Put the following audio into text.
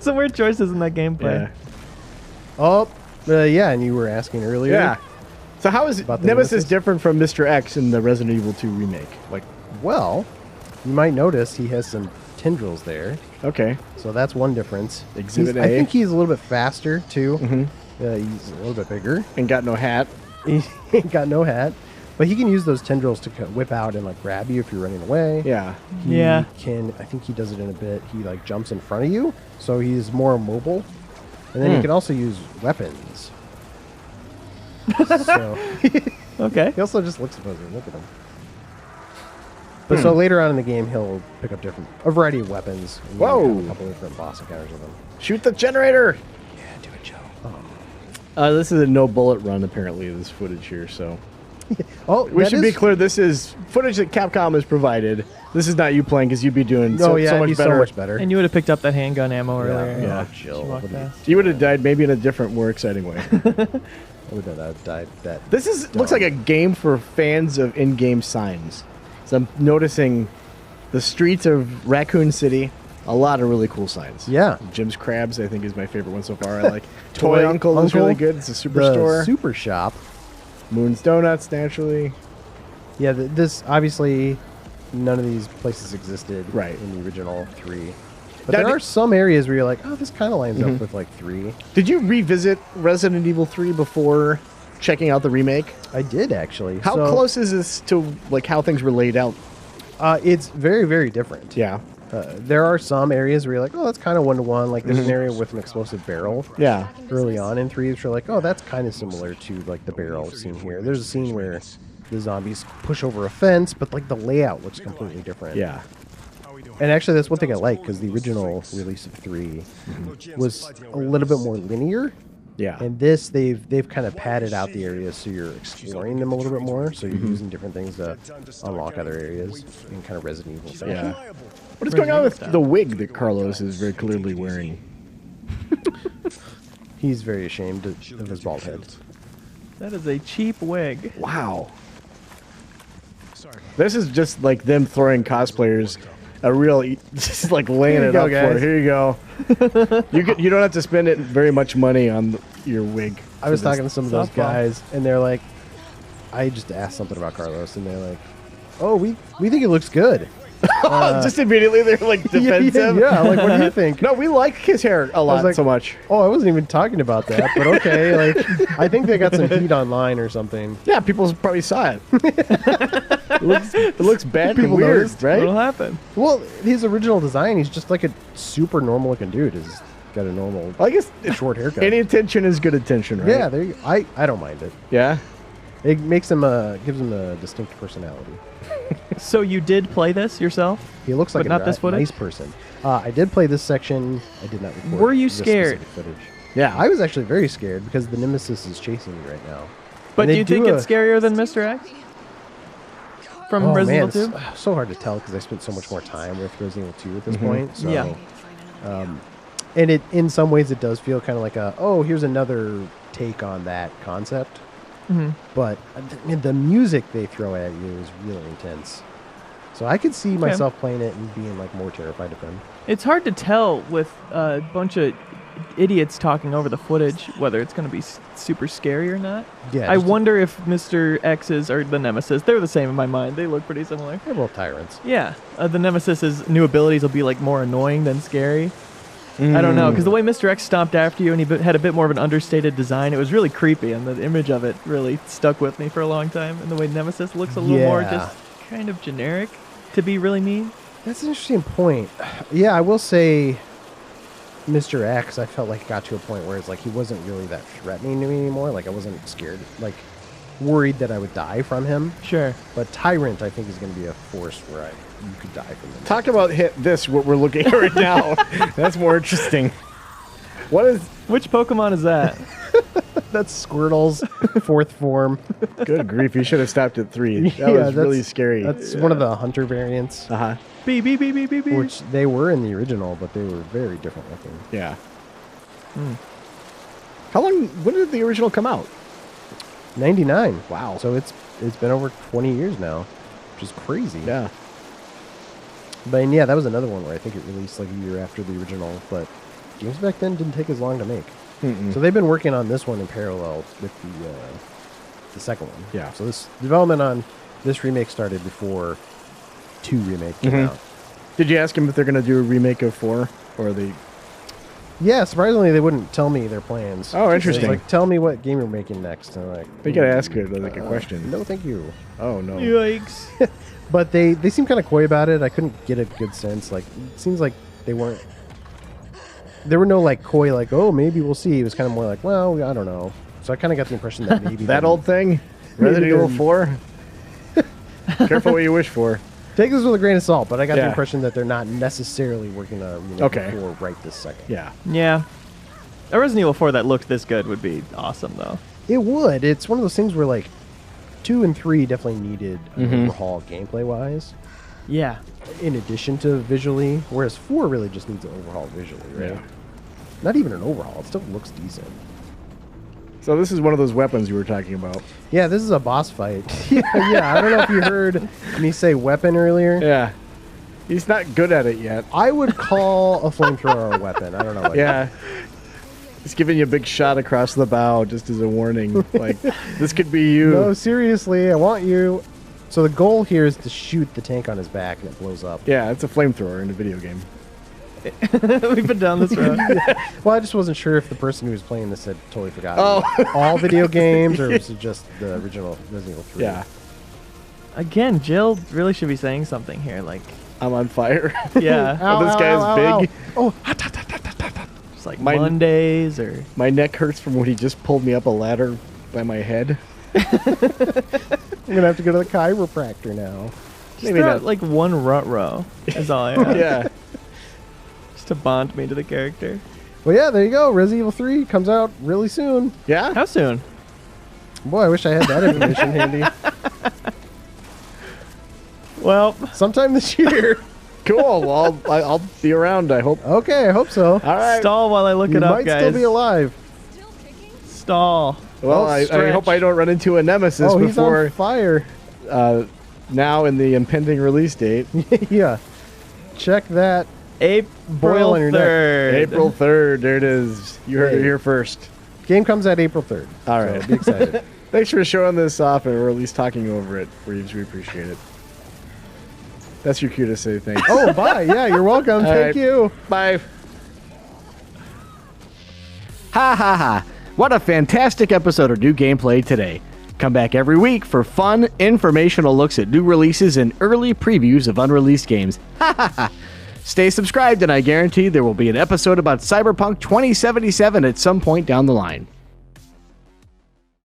Some weird choices in that gameplay. Yeah. Oh, yeah, and you were asking earlier. Yeah. So how is About the Nemesis Nemesis? different from Mr. X in the Resident Evil 2 remake? Like, Well, you might notice he has some tendrils there. okay. So that's one difference. Exhibit I A. think he's a little bit faster, too. Mm-hmm. He's a little bit bigger. And got no hat. He ain't got no hat. But he can use those tendrils to whip out and, like, grab you if you're running away. Yeah. He Yeah. can, I think he does it in a bit. He, like, jumps in front of you, so he's more mobile. And then he can also use weapons. So Okay. he also just looks imposing. Look at him. But so later on in the game, he'll pick up a variety of weapons. And Whoa. have a couple of different boss encounters with them. Shoot the generator! Yeah, do it, Joe. This is a no bullet run, apparently, this footage here, so. Oh, We that should be is- clear, this is footage that Capcom has provided. This is not you playing, because you'd be doing No, so, yeah, so it'd much be better. so much better. And you would have picked up that handgun ammo earlier. Yeah, She Jill. walked What do you- past. You would have died maybe in a different, more exciting way. I would have died that. This looks like a game for fans of in-game signs. So I'm noticing the streets of Raccoon City, a lot of really cool signs. Yeah. Jim's Crabs, I think, is my favorite one so far. I like Toy Uncle is Uncle, really good. It's a The superstore. super shop. Moon's Donuts, naturally. Yeah, this obviously none of these places existed Right. in the original 3. But Now, there did- are some areas where you're like, oh, this kind of lines up with like 3. Did you revisit Resident Evil 3 before checking out the remake? I did actually. How So, close is this to like how things were laid out? It's very, very different. Yeah. There are some areas where you're like, oh, that's kind of one-to-one. Like there's an area with an explosive barrel. Yeah. Early on in 3, which you're like, oh, that's kind of similar to like the barrel scene here. There's a scene where the zombies push over a fence, but like the layout looks completely different. Yeah. And actually, that's one thing I like, because the original release of 3 was a little bit more linear. Yeah. And this, they've kind of padded out the areas so you're exploring them a little bit more. So you're using different things to unlock other areas in kind of Resident Evil fashion. Yeah. What is going on with the wig that Carlos is very clearly wearing? He's very ashamed of his bald head. That is a cheap wig. Wow. This is just like them throwing cosplayers a real, just like laying Here you it go, up for. guys. Here you go. You don't have to spend it very much money on your wig. I was for this. talking to some of those Softball. guys, and they're like, I just asked something about Carlos, and they're like, oh, we think it looks good. Just immediately they're like defensive. Yeah, like, what do you think? No, we like his hair a lot like- so much. Oh, I wasn't even talking about that, but okay. Like, I think they got some heat online or something. Yeah, people probably saw it. It looks bad and People weird, noticed. right? What'll happen? Well, his original design, he's just like a super normal looking dude. He's got a normal Well, I guess short haircut. any attention is good attention, right? Yeah, there you, I don't mind it. Yeah. It makes him gives him a distinct personality. So you did play this yourself? He looks like But not this footage? nice person. I did play this section. I did not record. Were you this scared? specific footage. Yeah. I was actually very scared because the Nemesis is chasing me right now. But And do they you think do it's scarier than Mr. X? From Oh, Resident man, Evil 2? it's so hard to tell because I spent so much more time with Resident Evil 2 at this point. So, Yeah. And it, in some ways, it does feel kind of like here's another take on that concept. Mhm. But the music they throw at you is really intense. So I could see myself playing it and being like more terrified of him. It's hard to tell with a bunch of idiots talking over the footage whether it's going to be super scary or not. Yeah, I just- wonder if Mr. X's or the Nemesis, they're the same in my mind. They look pretty similar. They're both tyrants. Yeah, the Nemesis's new abilities will be like more annoying than scary. I don't know, because the way Mr. X stomped after you and he had a bit more of an understated design, it was really creepy, and the image of it really stuck with me for a long time. And the way Nemesis looks a little more Yeah. just kind of generic to be really mean. That's an interesting point. Yeah, I will say Mr. X, I felt like it got to a point where it's like he wasn't really that threatening to me anymore. Like I wasn't scared, like worried that I would die from him. Sure. But Tyrant, I think, is going to be a force where you could die from him. Talk about what we're looking at right now. That's more interesting. What is Which Pokemon is that? That's Squirtle's fourth form. good grief? You should have stopped at 3. That Yeah, was that's- really scary. That's one of the hunter variants, Uh-huh. Beep, beep, beep, beep, beep, beep. which they were in the original, but they were very different looking. Yeah. When did the original come out? 99. Wow. So it's been over 20 years now, which is crazy. Yeah. But and yeah, that was another one where I think it released like a year after the original, but games back then didn't take as long to make. So they've been working on this one in parallel with the second one. Yeah. So this development on this remake started before 2 remake came out. Did you ask them if they're going to do a remake of 4? Or the... Yeah, surprisingly, they wouldn't tell me their plans. Oh, interesting. It's like, tell me what game you're making next. And I'm like, You got to ask it like a question. no, thank you. Oh, no. Yikes. But they seem kind of coy about it. I couldn't get a good sense. Like, it seems like they weren't. There were no like coy, like, oh, maybe we'll see. It was kind of more like, well, I don't know. So I kind of got the impression that maybe That old thing? Resident Evil 4? Careful what you wish for. Take this with a grain of salt, but I got the Yeah. impression that they're not necessarily working on a remake Okay. for right this second. Yeah. Yeah. A Resident Evil 4 that looked this good would be awesome, though. It would. It's one of those things where like 2 and 3 definitely needed an overhaul gameplay wise, Yeah. in addition to visually, whereas 4 really just needs an overhaul visually, right? Yeah. Not even an overhaul. It still looks decent. So this is one of those weapons you were talking about. Yeah, this is a boss fight. yeah. I don't know if you heard me say weapon earlier. Yeah. He's not good at it yet. I would call a flamethrower a weapon. I don't know. About Yeah. He's giving you a big shot across the bow just as a warning. Like, this could be you. No, seriously, I want you. So the goal here is to shoot the tank on his back and it blows up. Yeah, it's a flamethrower in a video game. We've been down this road. Well, I just wasn't sure if the person who was playing this had totally forgotten Oh. all video games or was it just the original Resident Evil 3. Yeah. Again, Jill really should be saying something here. Like, I'm on fire. yeah. Oh, this guy's big. Oh, It's like My- Mondays or... My neck hurts from when he just pulled me up a ladder by my head. I'm going to have to go to the chiropractor now. Just Maybe throw not. out, like one rut row. That's all I have. Yeah. Just to bond me to the character. Well, yeah, there you go. Resident Evil 3 comes out really soon. Yeah? How soon? Boy, I wish I had that information handy. Well, Sometime this year. Cool. Well, I'll be around, I hope. Okay, I hope so. All right. stall while I look You it up, might guys. still be alive. Stall. Well, Oh, I stretch. hope I don't run into a nemesis Oh, he's on before fire. now in the impending release date. Yeah. Check that. Boil April on your neck. 3rd. April 3rd. There it is. You heard it here first. Game comes out April 3rd. All so right. be excited. Thanks for showing this off, or at least talking over it. We appreciate it. That's your cue to say thanks. Oh, bye. Yeah, you're welcome. All Thank right. you. Bye. Ha ha ha. What a fantastic episode of New Gameplay today. Come back every week for fun, informational looks at new releases and early previews of unreleased games. Ha ha ha. Stay subscribed and I guarantee there will be an episode about Cyberpunk 2077 at some point down the line.